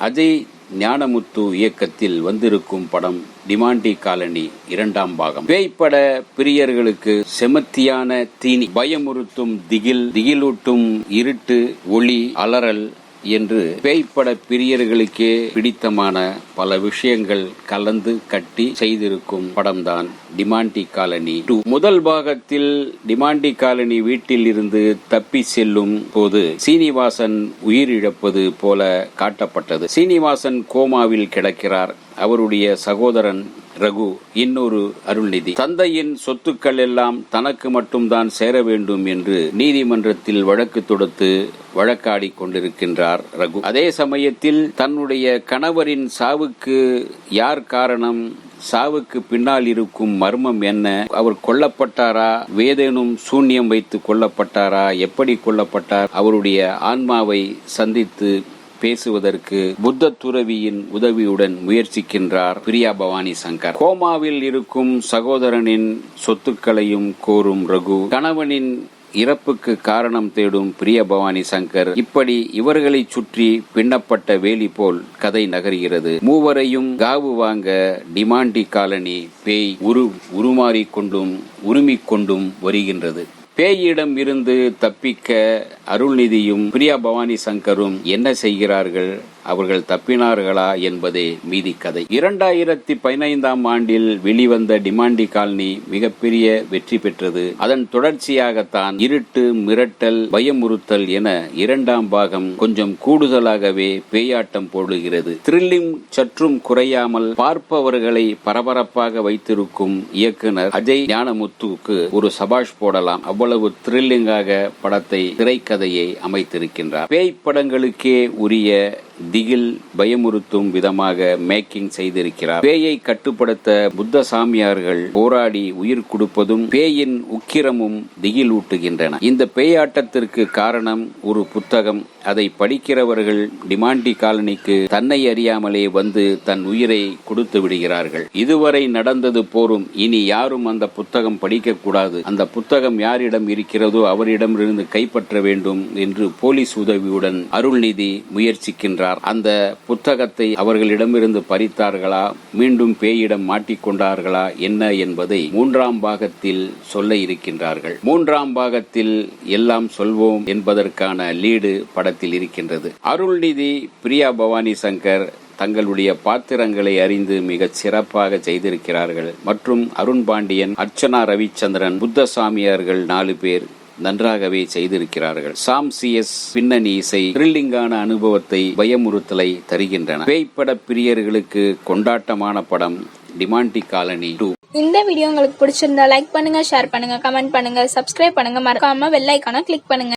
அஜய் ஞானமுத்து இயக்கத்தில் வந்திருக்கும் படம் டிமாண்டி காலனி 2ஆம் பாகம். பேய்ப்பட பிரியர்களுக்கு செமத்தியான தீனி, பயமுறுத்தும் திகிலூட்டும் இருட்டு, ஒளி, அலறல் என்று பேய்ப்பட பிரியர்களுக்கே பிடித்தமான பல விஷயங்கள் கலந்து கட்டி செய்திருக்கும் படம்தான் டிமாண்டி காலனி 2. முதல் பாகத்தில் டிமாண்டி காலனி வீட்டில் இருந்து தப்பி செல்லும் போது சீனிவாசன் உயிரிழப்பது போல காட்டப்பட்டது. சீனிவாசன் கோமாவில் கிடக்கிறார். அவருடைய சகோதரன் ரகு, இன்னொரு அருள்நிதி. தந்தையின் சொத்துக்கள் எல்லாம் தனக்கு மட்டும்தான் சேர வேண்டும் என்று நீதிமன்றத்தில் வழக்கு தொடுத்து வழக்காடி கொண்டிருக்கின்றார் ரகு. அதே சமயத்தில் தன்னுடைய கணவரின் சாவுக்கு யார் காரணம், சாவுக்கு பின்னால் இருக்கும் மர்மம் என்ன, அவர் கொல்லப்பட்டாரா, வேதேனும் சூன்யம் வைத்து கொல்லப்பட்டாரா, எப்படி கொல்லப்பட்டார், அவருடைய ஆன்மாவை சந்தித்து பேசுவதற்கு புத்த துறவியின் உதவியுடன் முயற்சிக்கின்றார் பிரியா பவானி சங்கர். கோமாவில் இருக்கும் சகோதரனின் சொத்துக்களையும் கோரும் ரகு, கணவனின் இறப்புக்கு காரணம் தேடும் பிரியா பவானி சங்கர், இப்படி இவர்களை சுற்றி பின்னப்பட்ட வேலி போல் கதை நகர்கிறது. மூவரையும் காவு வாங்க டிமாண்டி காலனி பேய் உருமாறிக்கொண்டும் உருமிக்கொண்டும் வருகின்றது. பேயிடம் இருந்து தப்பிக்க அருள்நிதியும் பிரியா பவானி சங்கரும் என்ன செய்கிறார்கள், அவர்கள் தப்பினார்களா என்பதே மீதி கதை. 2015ஆம் ஆண்டில் வெளிவந்த டிமாண்டி காலனி மிகப்பெரிய வெற்றி பெற்றது. அதன் தொடர்ச்சியாகத்தான் இருட்டு, மிரட்டல், பயமுறுத்தல் என 2ஆம் பாகம் கொஞ்சம் கூடுதலாகவே பேயாட்டம் போடுகிறது. த்ரில்லிங் சற்றும் குறையாமல் பார்ப்பவர்களை பரபரப்பாக வைத்திருக்கும் இயக்குனர் அஜய் ஞானமுத்துவுக்கு ஒரு சபாஷ் போடலாம். அவ்வளவு த்ரில்லிங்காக படத்தை, திரைக்கதையை அமைத்திருக்கின்றார். பேய் படங்களுக்கே உரிய திகில், பயமுறுத்தும் விதமாக மேக்கிங் செய்திருக்கிறார். பேயை கட்டுப்படுத்த புத்த சாமியார்கள் போராடி உயிர் கொடுப்பதும் பேயின் உக்கிரமும் திகிலூட்டுகின்றன. இந்த பேயாட்டத்திற்கு காரணம் ஒரு புத்தகம். அதை படிக்கிறவர்கள் டிமாண்டி காலனிக்கு தன்னை அறியாமலே வந்து தன் உயிரை கொடுத்து விடுகிறார்கள். இதுவரை நடந்தது போரும், இனி யாரும் அந்த புத்தகம் படிக்க கூடாது, அந்த புத்தகம் யாரிடம் இருக்கிறதோ அவரிடமிருந்து கைப்பற்ற வேண்டும் என்று போலீஸ் உதவியுடன் அருள்நிதி முயற்சிக்கின்றார். அந்த புத்தகத்தை அவர்களிடமிருந்து பறித்தார்களா, மீண்டும் பேயிடம் மாட்டிக்கொண்டார்களா என்ன என்பதை 3ஆம் பாகத்தில் சொல்ல இருக்கின்றார்கள். 3ஆம் பாகத்தில் எல்லாம் சொல்வோம் என்பதற்கான லீடு படத்தில் இருக்கின்றது. அருள்நிதி, பிரியா பவானி சங்கர் தங்களுடைய பாத்திரங்களை அறிந்து மிகச் சிறப்பாக செய்திருக்கிறார்கள். மற்றும் அருண் பாண்டியன், அர்ச்சனா ரவிச்சந்திரன், புத்த சாமியார்கள் 4 பேர் நன்றாகவே செய்திருக்கிறார்கள். சாம் CS பின்னணி இசை த்ரில்லிங்கான அனுபவத்தை, பயமுறுத்தலை தருகின்றன. பேய்ப்பட பிரியர்களுக்கு கொண்டாட்டமான படம் டிமாண்டி காலனி 2. இந்த வீடியோ உங்களுக்கு பிடிச்சிருந்தா லைக் பண்ணுங்க, ஷேர் பண்ணுங்க, கமெண்ட் பண்ணுங்க, சப்ஸ்கிரைப் பண்ணுங்க, மறக்காம பெல் ஐகானை கிளிக் பண்ணுங்க.